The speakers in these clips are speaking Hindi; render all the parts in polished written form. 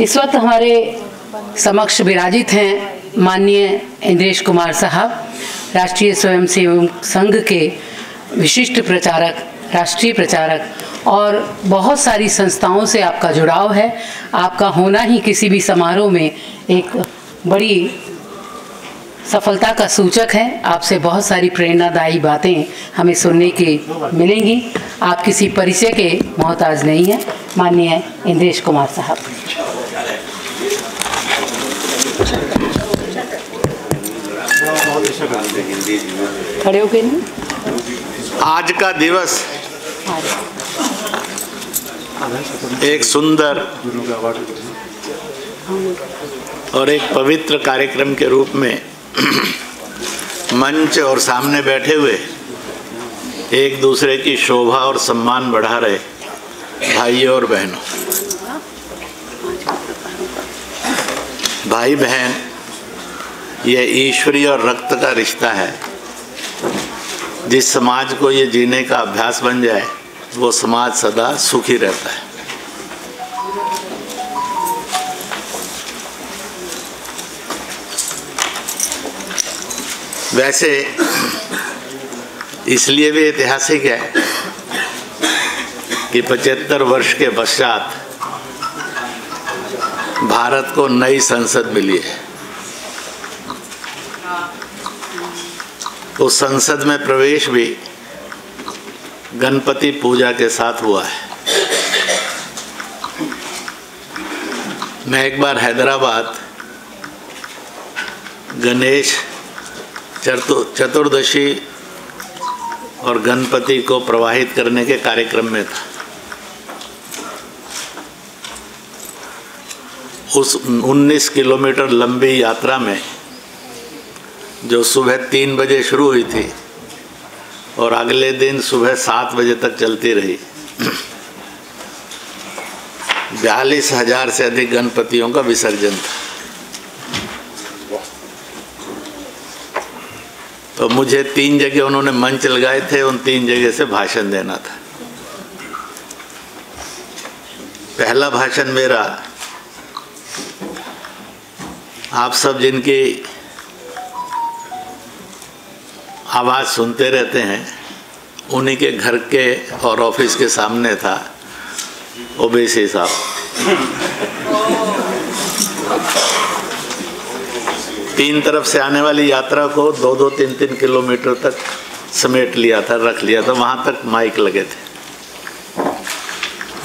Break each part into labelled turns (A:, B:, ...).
A: इस वक्त हमारे समक्ष विराजित हैं माननीय इंद्रेश कुमार साहब, राष्ट्रीय स्वयंसेवक संघ के विशिष्ट प्रचारक, राष्ट्रीय प्रचारक, और बहुत सारी संस्थाओं से आपका जुड़ाव है। आपका होना ही किसी भी समारोह में एक बड़ी सफलता का सूचक है। आपसे बहुत सारी प्रेरणादायी बातें हमें सुनने की मिलेंगी। आप किसी परिचय के मोहताज नहीं हैं। माननीय इंद्रेश कुमार साहब। खड़े होके नहीं।
B: आज का दिवस एक सुंदर और एक पवित्र कार्यक्रम के रूप में मंच और सामने बैठे हुए एक दूसरे की शोभा और सम्मान बढ़ा रहे भाइयों और बहनों, भाई बहन, यह ईश्वरीय और रक्त का रिश्ता है। जिस समाज को ये जीने का अभ्यास बन जाए वो समाज सदा सुखी रहता है। वैसे इसलिए भी ऐतिहासिक है कि 75 वर्ष के पश्चात भारत को नई संसद मिली है। उस संसद में प्रवेश भी गणपति पूजा के साथ हुआ है। मैं एक बार हैदराबाद गणेश चतुर्दशी और गणपति को प्रवाहित करने के कार्यक्रम में था। उस 19 किलोमीटर लंबी यात्रा में जो सुबह 3 बजे शुरू हुई थी और अगले दिन सुबह 7 बजे तक चलती रही, 42,000 से अधिक गणपतियों का विसर्जन था। तो मुझे 3 जगह उन्होंने मंच लगाए थे, उन 3 जगह से भाषण देना था। पहला भाषण मेरा आप सब जिनकी आवाज़ सुनते रहते हैं उन्हीं के घर के और ऑफिस के सामने था। ओबीसी साहब तीन तरफ से आने वाली यात्रा को 2-2, 3-3 किलोमीटर तक समेट लिया था, रख लिया था। वहाँ तक माइक लगे थे।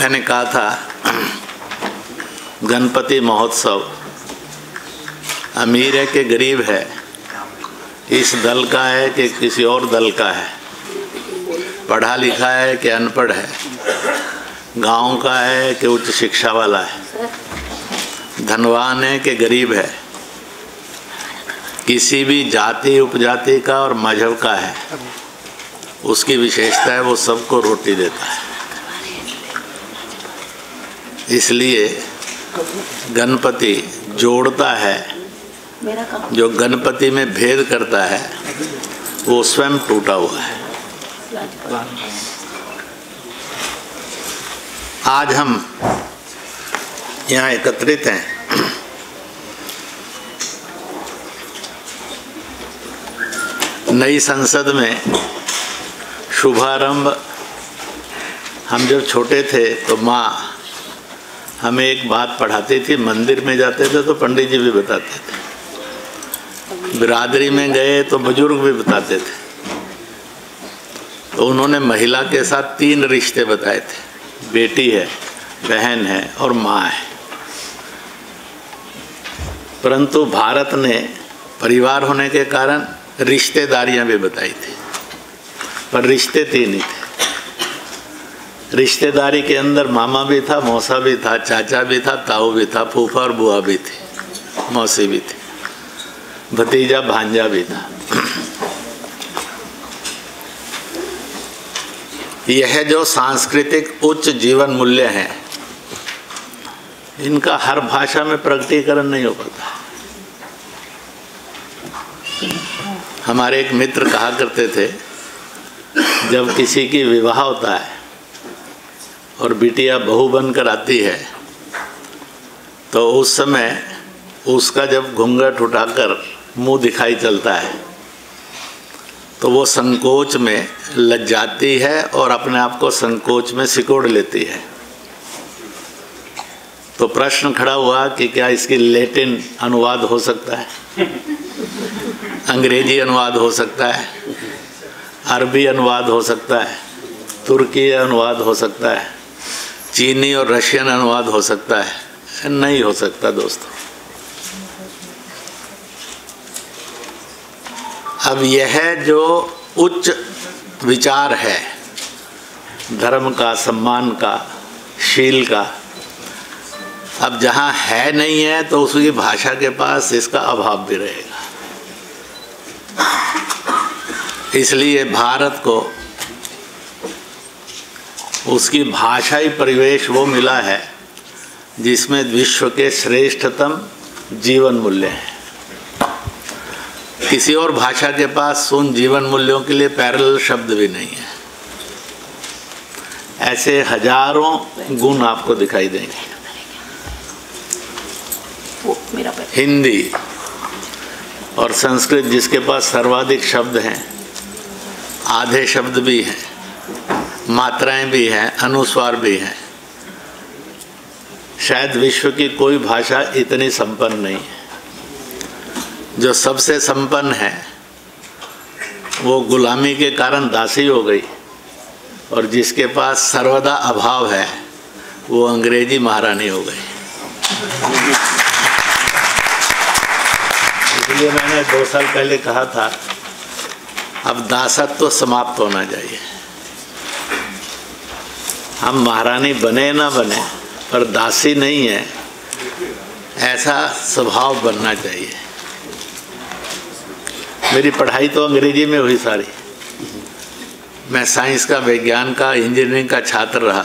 B: मैंने कहा था गणपति महोत्सव अमीर है कि गरीब है, इस दल का है कि किसी और दल का है, पढ़ा लिखा है कि अनपढ़ है, गांव का है कि उच्च शिक्षा वाला है, धनवान है कि गरीब है, किसी भी जाति उपजाति का और मजहब का है, उसकी विशेषता है वो सबको रोटी देता है। इसलिए गणपति जोड़ता है। जो गणपति में भेद करता है वो स्वयं टूटा हुआ है। आज हम यहाँ एकत्रित हैं नई संसद में शुभारंभ। हम जब छोटे थे तो माँ हमें एक बात पढ़ाती थी। मंदिर में जाते थे तो पंडित जी भी बताते थे, बिरादरी में गए तो बुजुर्ग भी बताते थे। तो उन्होंने महिला के साथ 3 रिश्ते बताए थे, बेटी है, बहन है और माँ है। परंतु भारत ने परिवार होने के कारण रिश्तेदारियां भी बताई थी, पर रिश्ते 3 ही थे। रिश्तेदारी के अंदर मामा भी था, मौसा भी था, चाचा भी था, ताऊ भी था, फूफा और बुआ भी थी, मौसी भी थी, भतीजा भांजा भी था। यह जो सांस्कृतिक उच्च जीवन मूल्य हैं, इनका हर भाषा में प्रकटीकरण नहीं हो पाता। हमारे एक मित्र कहा करते थे, जब किसी की विवाह होता है और बिटिया बहू बनकर आती है तो उस समय उसका जब घूंघट उठाकर मुंह दिखाई चलता है तो वो संकोच में लज्जाती है और अपने आप को संकोच में सिकोड़ लेती है। तो प्रश्न खड़ा हुआ कि क्या इसकी लैटिन अनुवाद हो सकता है, अंग्रेजी अनुवाद हो सकता है, अरबी अनुवाद हो सकता है, तुर्की अनुवाद हो सकता है, चीनी और रशियन अनुवाद हो सकता है? नहीं हो सकता दोस्तों। अब यह जो उच्च विचार है धर्म का, सम्मान का, शील का, अब जहाँ है नहीं है तो उसकी भाषा के पास इसका अभाव भी रहेगा। इसलिए भारत को उसकी भाषाई परिवेश वो मिला है जिसमें विश्व के श्रेष्ठतम जीवन मूल्य हैं। किसी और भाषा के पास उन जीवन मूल्यों के लिए पैरेलल शब्द भी नहीं है। ऐसे हजारों गुण आपको दिखाई देंगे। हिंदी और संस्कृत जिसके पास सर्वाधिक शब्द हैं, आधे शब्द भी हैं, मात्राएं भी हैं, अनुस्वार भी हैं, शायद विश्व की कोई भाषा इतनी संपन्न नहीं है। जो सबसे संपन्न है वो गुलामी के कारण दासी हो गई, और जिसके पास सर्वदा अभाव है वो अंग्रेजी महारानी हो गई। इसलिए मैंने 2 साल पहले कहा था अब दासत्व तो समाप्त होना चाहिए। हम महारानी बने ना बने पर दासी नहीं है, ऐसा स्वभाव बनना चाहिए। मेरी पढ़ाई तो अंग्रेजी में हुई सारी। मैं साइंस का, विज्ञान का, इंजीनियरिंग का छात्र रहा।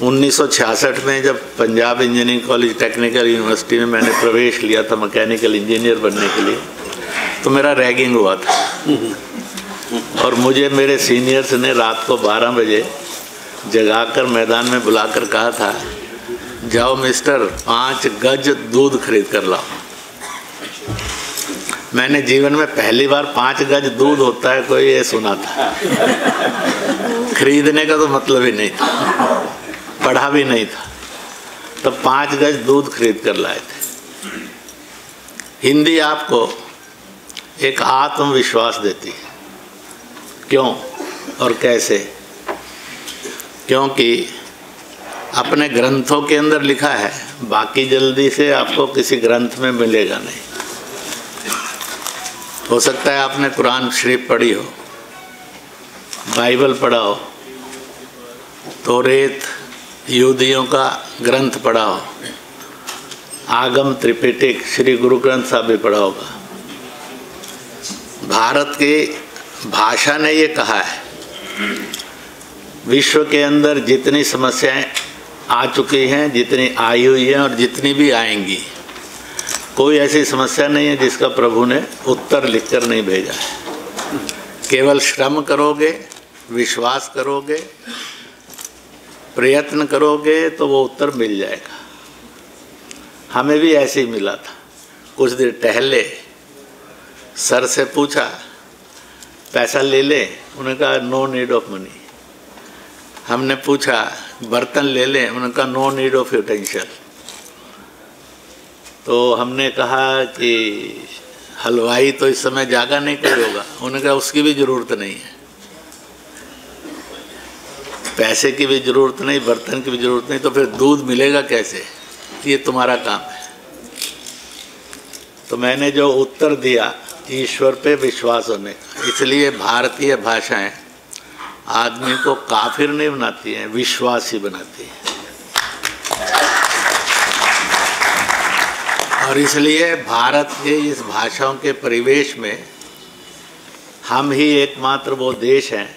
B: 1966 में जब Punjab engineering college technical university में मैंने प्रवेश लिया था मैकेनिकल इंजीनियर बनने के लिए, तो मेरा रैगिंग हुआ था और मुझे मेरे सीनियर्स ने रात को 12 बजे जगाकर मैदान में बुलाकर कहा था, जाओ मिस्टर 5 गज दूध खरीद कर लाओ। मैंने जीवन में पहली बार 5 गज दूध होता है कोई ये सुना था। खरीदने का तो मतलब ही नहीं था, पढ़ा भी नहीं था, तो 5 गज दूध खरीद कर लाए थे। हिंदी आपको एक आत्मविश्वास देती है। क्यों और कैसे? क्योंकि अपने ग्रंथों के अंदर लिखा है, बाकी जल्दी से आपको किसी ग्रंथ में मिलेगा नहीं। हो सकता है आपने कुरान शरीफ पढ़ी हो, बाइबल पढ़ा हो, तौरेत यहूदियों का ग्रंथ पढ़ा हो, आगम त्रिपिटक श्री गुरु ग्रंथ साहब भी पढ़ा होगा। भारत की भाषा ने ये कहा है, विश्व के अंदर जितनी समस्याएं आ चुकी हैं, जितनी आई हुई हैं और जितनी भी आएंगी, कोई ऐसी समस्या नहीं है जिसका प्रभु ने उत्तर लिखकर नहीं भेजा है। केवल श्रम करोगे, विश्वास करोगे, प्रयत्न करोगे तो वो उत्तर मिल जाएगा। हमें भी ऐसे ही मिला था। कुछ देर टहले, सर से पूछा पैसा ले ले, उन्होंने कहा नो नीड ऑफ मनी। हमने पूछा बर्तन ले लें, उन्होंने कहा नो नीड ऑफ यूटेंसिल। तो हमने कहा कि हलवाई तो इस समय जागा नहीं कोई होगा, उन्होंने कहा उसकी भी ज़रूरत नहीं है। पैसे की भी ज़रूरत नहीं, बर्तन की भी ज़रूरत नहीं, तो फिर दूध मिलेगा कैसे? ये तुम्हारा काम है। तो मैंने जो उत्तर दिया, ईश्वर पे विश्वास होने का। इसलिए भारतीय भाषाएं आदमी को काफिर नहीं बनाती हैं, विश्वासी बनाती हैं। और इसलिए भारत के इस भाषाओं के परिवेश में हम ही एकमात्र वो देश हैं,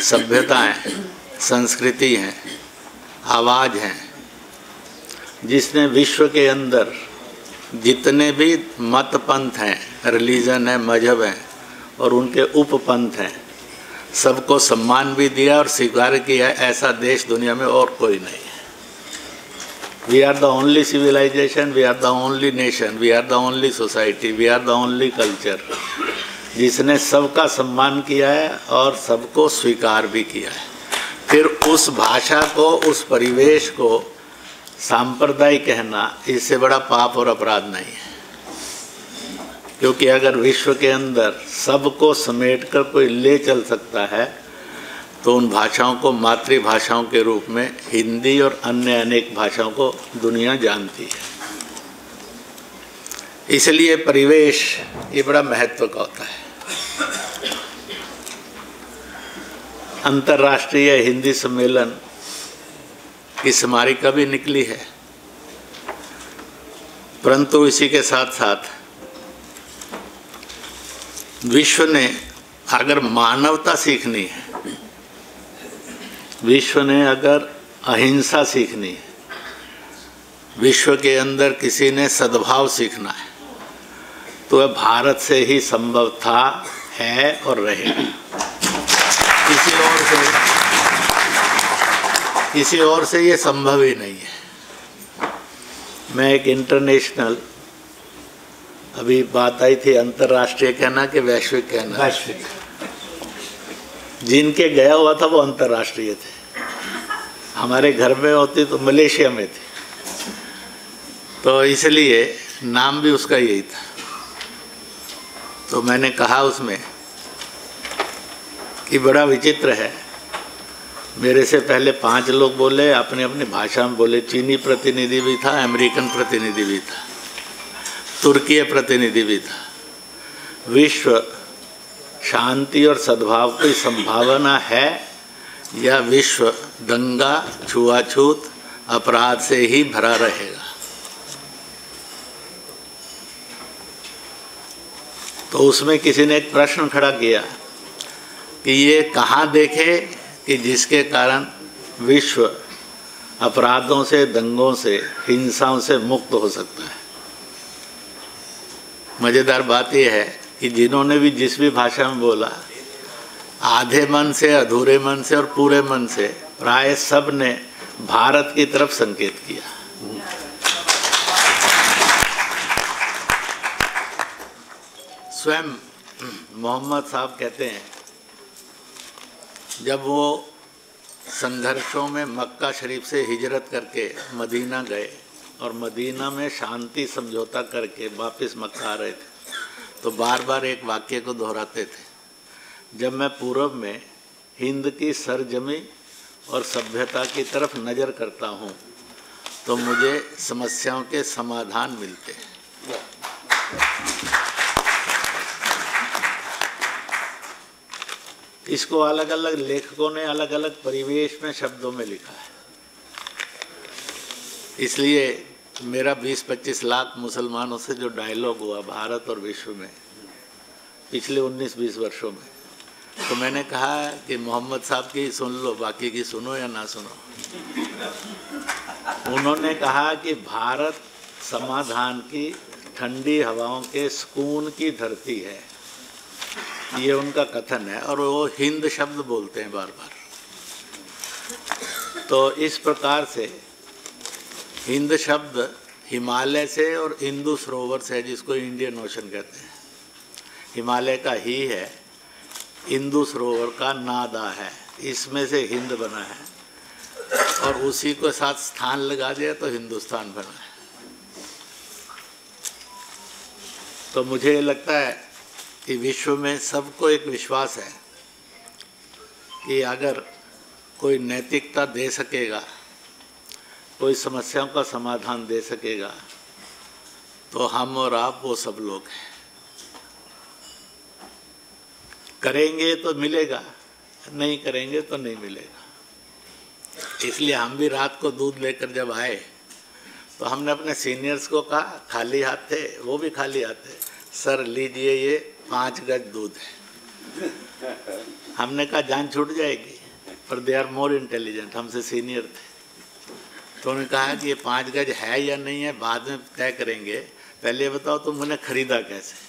B: सभ्यता है, संस्कृति हैं, आवाज़ हैं, जिसने विश्व के अंदर जितने भी मत पंथ हैं, रिलीजन है, मजहब हैं और उनके उपपंथ हैं, सबको सम्मान भी दिया और स्वीकार किया। ऐसा देश दुनिया में और कोई नहीं है। We are the only civilisation, we are the only nation, we are the only society, we are the only culture जिसने सबका सम्मान किया है और सबको स्वीकार भी किया है। फिर उस भाषा को, उस परिवेश को सांप्रदायिक कहना इससे बड़ा पाप और अपराध नहीं है। क्योंकि अगर विश्व के अंदर सबको समेटकर कोई ले चल सकता है तो उन भाषाओं को मातृभाषाओं के रूप में हिंदी और अन्य अनेक भाषाओं को दुनिया जानती है। इसलिए परिवेश ये बड़ा महत्व का होता है। अंतर्राष्ट्रीय हिंदी सम्मेलन की स्मारिका भी निकली है, परंतु इसी के साथ साथ विश्व ने अगर मानवता सीखनी है, विश्व ने अगर अहिंसा सीखनी है, विश्व के अंदर किसी ने सद्भाव सीखना है, तो वह भारत से ही संभव था, है और रहेगा। किसी और से ये संभव ही नहीं है। मैं एक इंटरनेशनल, अभी बात आई थी अंतर्राष्ट्रीय कहना कि वैश्विक कहना, वैश्विक, जिनके गया हुआ था वो अंतर्राष्ट्रीय थे। हमारे घर में होती तो मलेशिया में थी, तो इसलिए नाम भी उसका यही था। तो मैंने कहा उसमें कि बड़ा विचित्र है, मेरे से पहले 5 लोग बोले, अपने अपनी भाषा में बोले। चीनी प्रतिनिधि भी था, अमेरिकन प्रतिनिधि भी था, तुर्कीय प्रतिनिधि भी था। विश्व शांति और सद्भाव की संभावना है या विश्व दंगा, छुआछूत, अपराध से ही भरा रहेगा? तो उसमें किसी ने एक प्रश्न खड़ा किया कि ये कहाँ देखे कि जिसके कारण विश्व अपराधों से, दंगों से, हिंसाओं से मुक्त हो सकता है। मज़ेदार बात यह है कि जिन्होंने भी जिस भी भाषा में बोला, आधे मन से, अधूरे मन से और पूरे मन से, प्राय सब ने भारत की तरफ संकेत किया। स्वयं मोहम्मद साहब कहते हैं, जब वो संघर्षों में मक्का शरीफ से हिजरत करके मदीना गए और मदीना में शांति समझौता करके वापस मक्का आ रहे थे, तो बार बार एक वाक्य को दोहराते थे, जब मैं पूरब में हिंद की सरजमी और सभ्यता की तरफ नज़र करता हूँ तो मुझे समस्याओं के समाधान मिलते हैं। इसको अलग अलग लेखकों ने अलग अलग परिवेश में शब्दों में लिखा है। इसलिए मेरा 20-25 लाख मुसलमानों से जो डायलॉग हुआ भारत और विश्व में पिछले 19-20 वर्षों में, तो मैंने कहा कि मोहम्मद साहब की सुन लो, बाकी की सुनो या ना सुनो। उन्होंने कहा कि भारत समाधान की, ठंडी हवाओं के सुकून की धरती है, ये उनका कथन है, और वो हिंद शब्द बोलते हैं बार बार। तो इस प्रकार से हिंद शब्द हिमालय से और इंदु सरोवर से, जिसको इंडियन ओशन कहते हैं, हिमालय का ही है, इंदु सरोवर का नादा है, इसमें से हिंद बना है, और उसी को साथ स्थान लगा दिया तो हिंदुस्तान बना है। तो मुझे लगता है कि विश्व में सबको एक विश्वास है कि अगर कोई नैतिकता दे सकेगा, कोई समस्याओं का समाधान दे सकेगा, तो हम और आप वो सब लोग हैं। करेंगे तो मिलेगा, नहीं करेंगे तो नहीं मिलेगा। इसलिए हम भी रात को दूध लेकर जब आए तो हमने अपने सीनियर्स को कहा, खाली हाथ थे, वो भी खाली हाथ थे, सर लीजिए ये 5 गज दूध है। हमने कहा जान छूट जाएगी, पर दे आर मोर इंटेलिजेंट, हमसे सीनियर थे। तो उन्होंने कहा कि ये 5 गज है या नहीं है बाद में तय करेंगे, पहले बताओ तुम उन्हें खरीदा कैसे।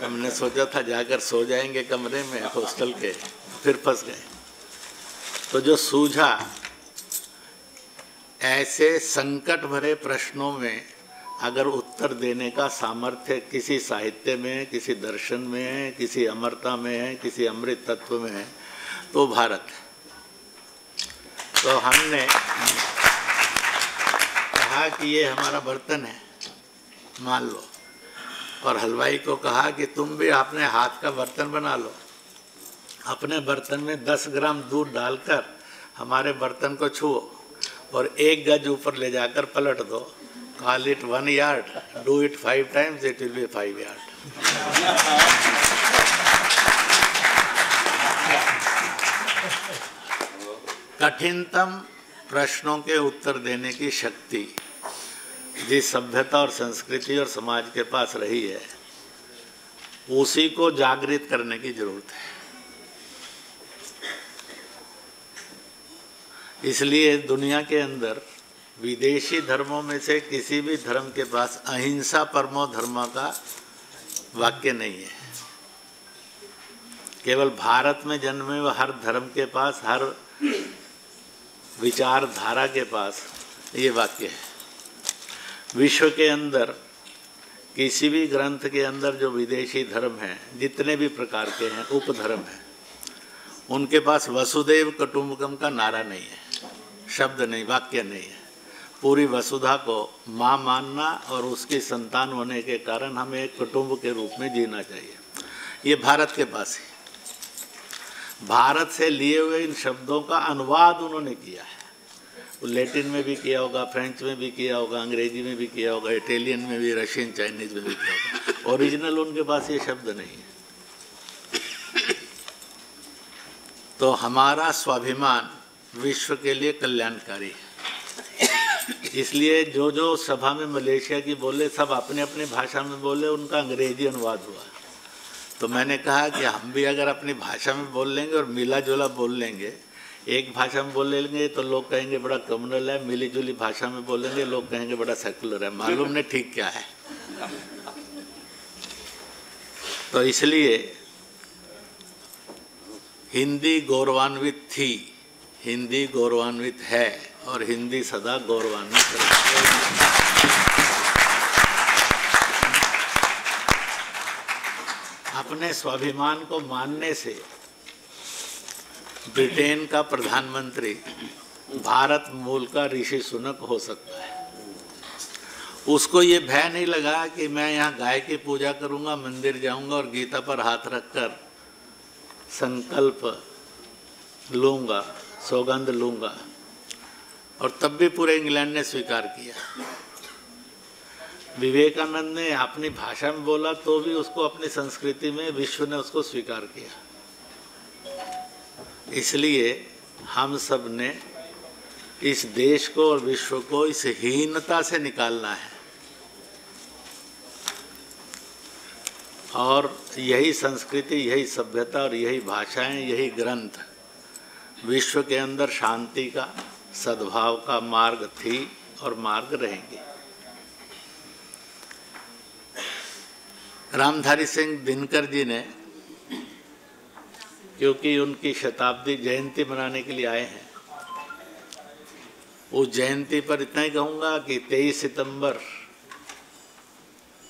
B: हमने सोचा था जाकर सो जाएंगे कमरे में हॉस्टल के, फिर फंस गए। तो जो सूझा ऐसे संकट भरे प्रश्नों में अगर उत्तर देने का सामर्थ्य किसी साहित्य में है, किसी दर्शन में है, किसी अमरता में है, किसी अमृत तत्व में है, तो भारत है। तो हमने कहा कि ये हमारा बर्तन है, मान लो, और हलवाई को कहा कि तुम भी अपने हाथ का बर्तन बना लो। अपने बर्तन में 10 ग्राम दूध डालकर हमारे बर्तन को छुओ और 1 गज ऊपर ले जाकर पलट दो। Call it 1 yard, do it 5 times, it will be 5 yard. कठिनतम प्रश्नों के उत्तर देने की शक्ति जिस सभ्यता और संस्कृति और समाज के पास रही है, उसी को जागृत करने की जरूरत है। इसलिए दुनिया के अंदर विदेशी धर्मों में से किसी भी धर्म के पास अहिंसा परमो धर्म का वाक्य नहीं है। केवल भारत में जन्मे हुए हर धर्म के पास, हर विचारधारा के पास ये वाक्य है। विश्व के अंदर किसी भी ग्रंथ के अंदर जो विदेशी धर्म हैं, जितने भी प्रकार के हैं, उपधर्म हैं, उनके पास वसुदेव कुटुंबकम का नारा नहीं है, शब्द नहीं, वाक्य नहीं है। पूरी वसुधा को माँ मानना और उसकी संतान होने के कारण हमें एक कुटुंब के रूप में जीना चाहिए। ये भारत के पास है। भारत से लिए हुए इन शब्दों का अनुवाद उन्होंने किया है। लैटिन में भी किया होगा, फ्रेंच में भी किया होगा, अंग्रेजी में भी किया होगा, इटालियन में भी, रशियन, चाइनीज में भी किया होगा। ओरिजिनल उनके पास ये शब्द नहीं है। तो हमारा स्वाभिमान विश्व के लिए कल्याणकारी है। इसलिए जो सभा में मलेशिया की बोले, सब अपने अपने भाषा में बोले, उनका अंग्रेजी अनुवाद हुआ। तो मैंने कहा कि हम भी अगर अपनी भाषा में बोल लेंगे और मिला जुला बोल लेंगे, एक भाषा में बोल लेंगे तो लोग कहेंगे बड़ा कम्युनल है, मिली जुली भाषा में बोलेंगे लोग कहेंगे बड़ा सेकुलर है। मालूम नहीं ठीक क्या है। तो इसलिए हिंदी गौरवान्वित थी, हिंदी गौरवान्वित है और हिंदी सदा गौरवान्वित रहेगी। अपने स्वाभिमान को मानने से ब्रिटेन का प्रधानमंत्री भारत मूल का ऋषि सुनक हो सकता है। उसको ये भय नहीं लगा कि मैं यहाँ गाय की पूजा करूँगा, मंदिर जाऊँगा और गीता पर हाथ रखकर संकल्प लूँगा, सौगंध लूँगा। और तब भी पूरे इंग्लैंड ने स्वीकार किया। विवेकानंद ने अपनी भाषा में बोला तो भी उसको अपनी संस्कृति में विश्व ने उसको स्वीकार किया। इसलिए हम सब ने इस देश को और विश्व को इस हीनता से निकालना है और यही संस्कृति, यही सभ्यता और यही भाषाएं, यही ग्रंथ विश्व के अंदर शांति का, सद्भाव का मार्ग थी और मार्ग रहेंगे। रामधारी सिंह दिनकर जी ने, क्योंकि उनकी शताब्दी जयंती मनाने के लिए आए हैं, उस जयंती पर इतना ही कहूँगा कि 23 सितंबर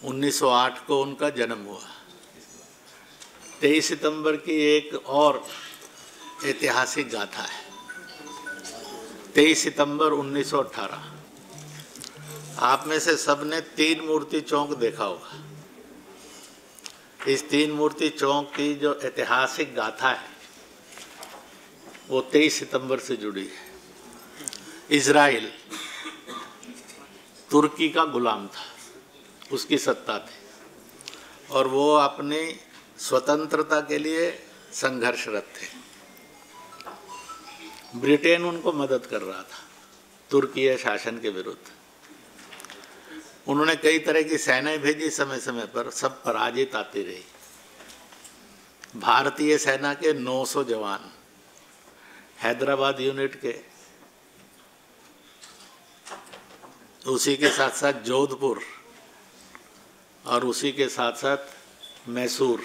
B: 1908 को उनका जन्म हुआ। 23 सितंबर की एक और ऐतिहासिक गाथा है। 23 सितंबर 1918, आप में से सबने 3 मूर्ति चौक देखा होगा। इस 3 मूर्ति चौक की जो ऐतिहासिक गाथा है वो 23 सितंबर से जुड़ी है। इजराइल तुर्की का गुलाम था, उसकी सत्ता थी और वो अपनी स्वतंत्रता के लिए संघर्षरत थे। ब्रिटेन उनको मदद कर रहा था तुर्कीय शासन के विरुद्ध। उन्होंने कई तरह की सेनाएं भेजी समय समय पर, सब पराजित आती रही। भारतीय सेना के 900 जवान, हैदराबाद यूनिट के, उसी के साथ साथ जोधपुर और उसी के साथ साथ मैसूर,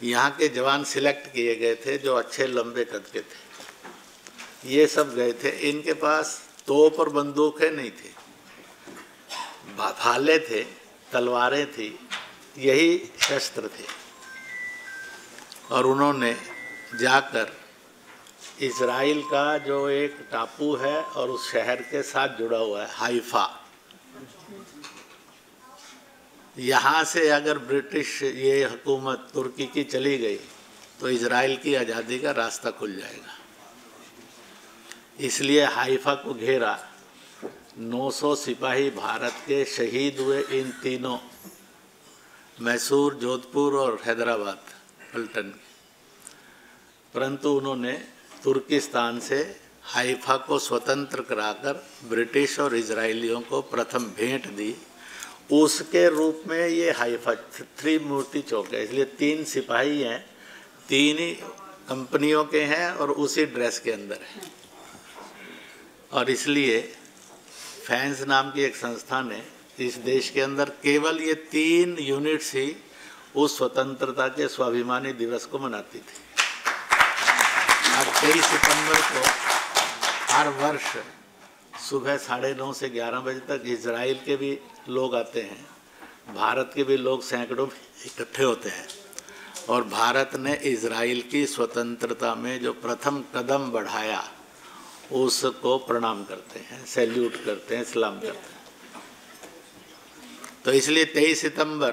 B: यहाँ के जवान सिलेक्ट किए गए थे जो अच्छे लंबे कद के थे। ये सब गए थे। इनके पास तोप और बंदूकें नहीं थी, भाले थे, तलवारें थी, यही शस्त्र थे। और उन्होंने जाकर इज़राइल का जो एक टापू है और उस शहर के साथ जुड़ा हुआ है हाइफा, यहाँ से अगर ब्रिटिश ये हुकूमत तुर्की की चली गई तो इज़राइल की आज़ादी का रास्ता खुल जाएगा। इसलिए हाइफा को घेरा। 900 सिपाही भारत के शहीद हुए इन तीनों, मैसूर, जोधपुर और हैदराबाद पलटन के। परंतु उन्होंने तुर्किस्तान से हाइफा को स्वतंत्र कराकर ब्रिटिश और इजरायलियों को प्रथम भेंट दी। उसके रूप में ये हाइफा त्रिमूर्ति चौक है। इसलिए 3 सिपाही हैं, 3 ही कंपनियों के हैं और उसी ड्रेस के अंदर है। और इसलिए फैंस नाम की एक संस्था ने इस देश के अंदर केवल ये 3 यूनिट्स ही उस स्वतंत्रता के स्वाभिमानी दिवस को मनाती थी। अब 23 सितंबर को हर वर्ष सुबह 9:30 से 11 बजे तक इजराइल के भी लोग आते हैं, भारत के भी लोग सैकड़ों इकट्ठे होते हैं और भारत ने इजराइल की स्वतंत्रता में जो प्रथम कदम बढ़ाया उसको प्रणाम करते हैं, सैल्यूट करते हैं, सलाम करते हैं। तो इसलिए 23 सितंबर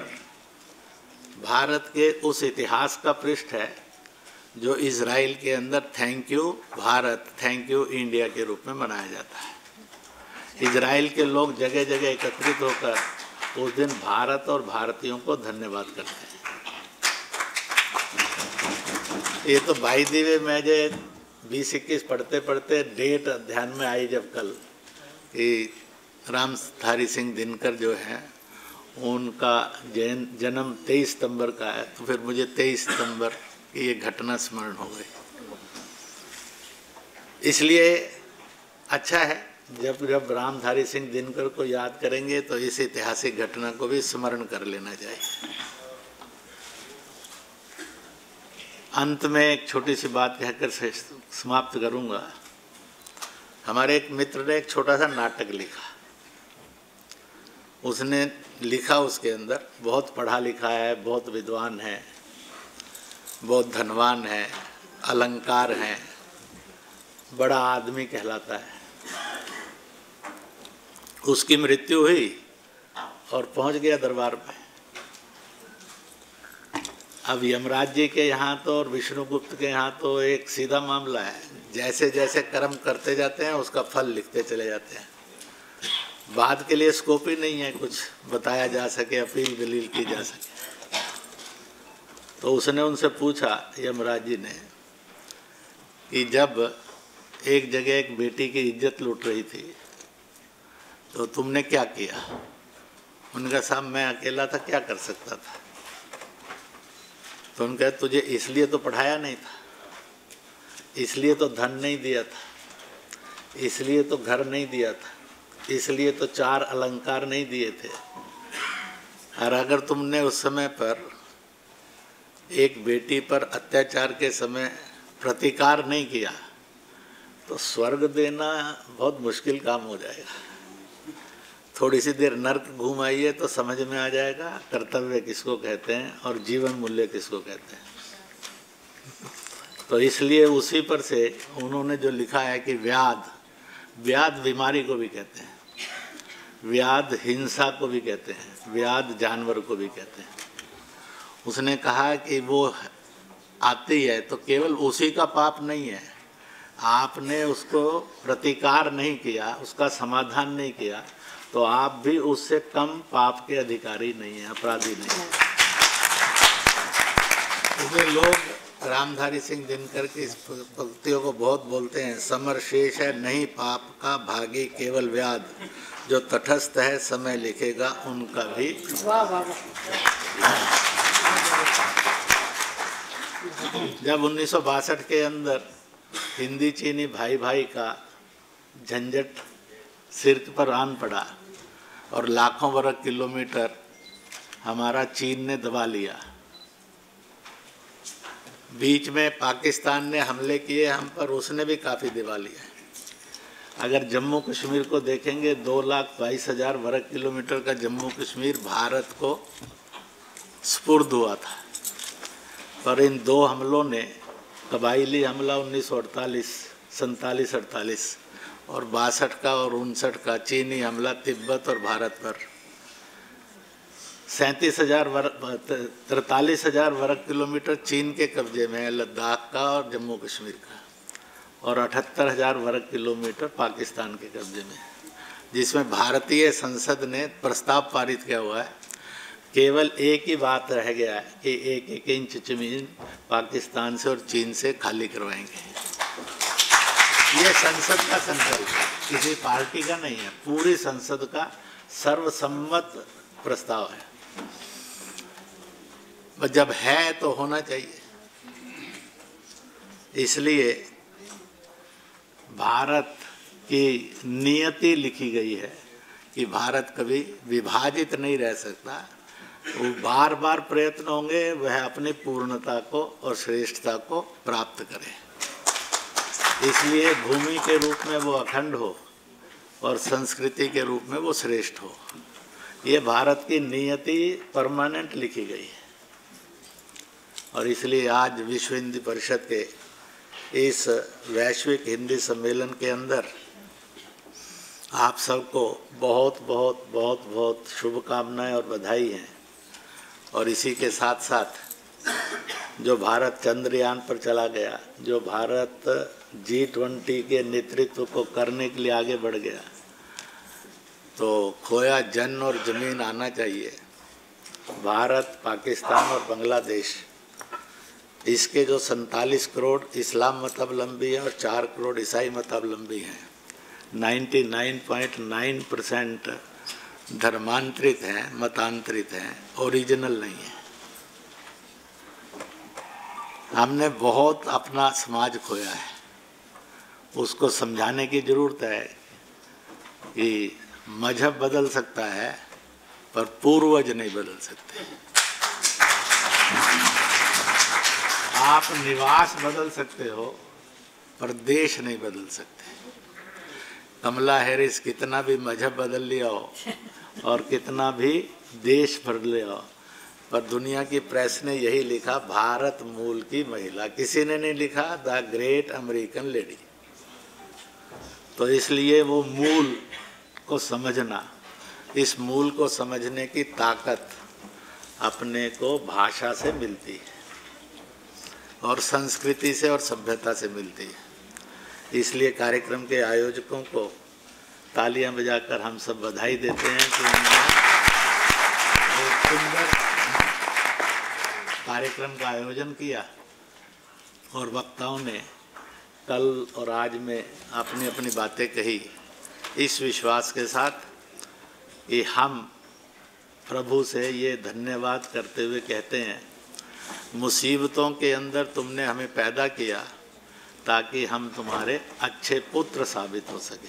B: भारत के उस इतिहास का पृष्ठ है जो इजराइल के अंदर thank you Bharat, thank you India के रूप में मनाया जाता है। इजराइल के लोग जगह जगह एकत्रित होकर उस दिन भारत और भारतीयों को धन्यवाद करते हैं। ये तो भाई दिवे में जो 20-21 पढ़ते पढ़ते डेट ध्यान में आई जब कल कि रामधारी सिंह दिनकर जो है उनका जन्म 23 सितंबर का है, तो फिर मुझे 23 सितंबर की ये घटना स्मरण हो गई। इसलिए अच्छा है जब रामधारी सिंह दिनकर को याद करेंगे तो इस ऐतिहासिक घटना को भी स्मरण कर लेना चाहिए। अंत में एक छोटी सी बात कहकर समाप्त करूंगा। हमारे एक मित्र ने एक छोटा सा नाटक लिखा। उसने लिखा उसके अंदर बहुत पढ़ा लिखा है, बहुत विद्वान है, बहुत धनवान है, अलंकार है, बड़ा आदमी कहलाता है। उसकी मृत्यु हुई और पहुंच गया दरबार में। अब यमराज जी के यहाँ तो और विष्णुगुप्त के यहाँ तो एक सीधा मामला है, जैसे जैसे कर्म करते जाते हैं उसका फल लिखते चले जाते हैं। बाद के लिए स्कोप ही नहीं है कुछ बताया जा सके, अपील दलील की जा सके। तो उसने उनसे पूछा यमराज जी ने कि जब एक जगह एक बेटी की इज्जत लूट रही थी तो तुमने क्या किया? उनका साहब मैं अकेला था, क्या कर सकता था। तो उनका तुझे इसलिए तो पढ़ाया नहीं था, इसलिए तो धन नहीं दिया था, इसलिए तो घर नहीं दिया था, इसलिए तो 4 अलंकार नहीं दिए थे। और अगर तुमने उस समय पर एक बेटी पर अत्याचार के समय प्रतिकार नहीं किया तो स्वर्ग देना बहुत मुश्किल काम हो जाएगा। थोड़ी सी देर नर्क घूम आइए तो समझ में आ जाएगा कर्तव्य किसको कहते हैं और जीवन मूल्य किसको कहते हैं। तो इसलिए उसी पर से उन्होंने जो लिखा है कि व्याध बीमारी को भी कहते हैं, व्याध हिंसा को भी कहते हैं, व्याध जानवर को भी कहते हैं। उसने कहा कि वो आती है तो केवल उसी का पाप नहीं है, आपने उसको प्रतिकार नहीं किया, उसका समाधान नहीं किया तो आप भी उससे कम पाप के अधिकारी नहीं हैं, अपराधी नहीं हैं। इसलिए लोग रामधारी सिंह दिनकर की इस पंक्तियों को बहुत बोलते हैं। समर शेष है नहीं पाप का भागी केवल व्याध, जो तटस्थ है समय लिखेगा उनका भी।
A: वाह वाह।
B: जब 1962 के अंदर हिंदी चीनी भाई भाई का झंझट सिर पर आन पड़ा और लाखों वर्ग किलोमीटर हमारा चीन ने दबा लिया, बीच में पाकिस्तान ने हमले किए हम पर, उसने भी काफ़ी दबा लिया। अगर जम्मू कश्मीर को देखेंगे 2,22,000 वर्ग किलोमीटर का जम्मू कश्मीर भारत को सुपुर्द हुआ था, पर इन दो हमलों ने, कबायली हमला 1948, 47-48 और 62 का और 59 का चीनी हमला तिब्बत और भारत पर 43,000 वर्ग किलोमीटर चीन के कब्जे में है, लद्दाख का और जम्मू कश्मीर का, और 78,000 वर्ग किलोमीटर पाकिस्तान के कब्जे में, जिसमें भारतीय संसद ने प्रस्ताव पारित किया हुआ है। केवल एक ही बात रह गया है कि 1-1 इंच जमीन पाकिस्तान से और चीन से खाली करवाएंगे। ये संसद का संकल्प है, किसी पार्टी का नहीं है, पूरी संसद का सर्वसम्मत प्रस्ताव है। जब है तो होना चाहिए। इसलिए भारत की नियति लिखी गई है कि भारत कभी विभाजित नहीं रह सकता। वो बार बार प्रयत्न होंगे वह अपनी पूर्णता को और श्रेष्ठता को प्राप्त करे। इसलिए भूमि के रूप में वो अखंड हो और संस्कृति के रूप में वो श्रेष्ठ हो। ये भारत की नियति परमानेंट लिखी गई है। और इसलिए आज विश्व हिंदी परिषद के इस वैश्विक हिंदी सम्मेलन के अंदर आप सबको बहुत बहुत बहुत बहुत शुभकामनाएं और बधाई हैं। और इसी के साथ साथ जो भारत चंद्रयान पर चला गया, जो भारत G20 के नेतृत्व को करने के लिए आगे बढ़ गया, तो खोया जन और ज़मीन आना चाहिए। भारत, पाकिस्तान और बांग्लादेश, इसके जो 47 करोड़ इस्लाम मतावलंबी हैं और 4 करोड़ ईसाई मतावलंबी हैं, 99.9% धर्मांतरित हैं, मतांतरित हैं, ओरिजिनल नहीं है। हमने बहुत अपना समाज खोया है, उसको समझाने की ज़रूरत है कि मजहब बदल सकता है पर पूर्वज नहीं बदल सकते। आप निवास बदल सकते हो पर देश नहीं बदल सकते। कमला हैरिस कितना भी मजहब बदल लिया हो और कितना भी देश बदल लिया हो, पर दुनिया की प्रेस ने यही लिखा, भारत मूल की महिला। किसी ने नहीं लिखा द ग्रेट अमेरिकन लेडी। तो इसलिए वो मूल को समझना, इस मूल को समझने की ताकत अपने को भाषा से मिलती है और संस्कृति से और सभ्यता से मिलती है। इसलिए कार्यक्रम के आयोजकों को तालियां बजाकर हम सब बधाई देते हैं कि उन्होंने एक सुंदर कार्यक्रम का आयोजन किया और वक्ताओं ने कल और आज में अपनी अपनी बातें कही, इस विश्वास के साथ कि हम प्रभु से ये धन्यवाद करते हुए कहते हैं, मुसीबतों के अंदर तुमने हमें पैदा किया ताकि हम तुम्हारे अच्छे पुत्र साबित हो सके।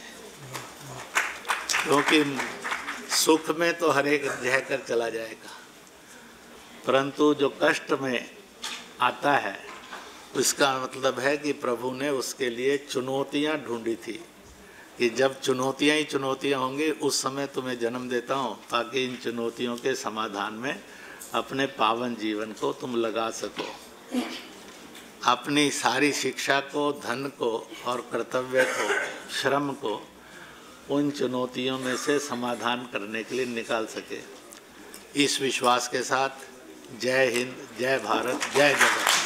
B: क्योंकि सुख में तो हर एक रह कर चला जाएगा, परंतु जो कष्ट में आता है इसका मतलब है कि प्रभु ने उसके लिए चुनौतियां ढूंढी थी कि जब चुनौतियां ही चुनौतियां होंगी उस समय तुम्हें जन्म देता हूं ताकि इन चुनौतियों के समाधान में अपने पावन जीवन को तुम लगा सको। अपनी सारी शिक्षा को, धन को और कर्तव्य को, श्रम को उन चुनौतियों में से समाधान करने के लिए निकाल सके। इस विश्वास के साथ जय हिंद, जय भारत, जय जगत।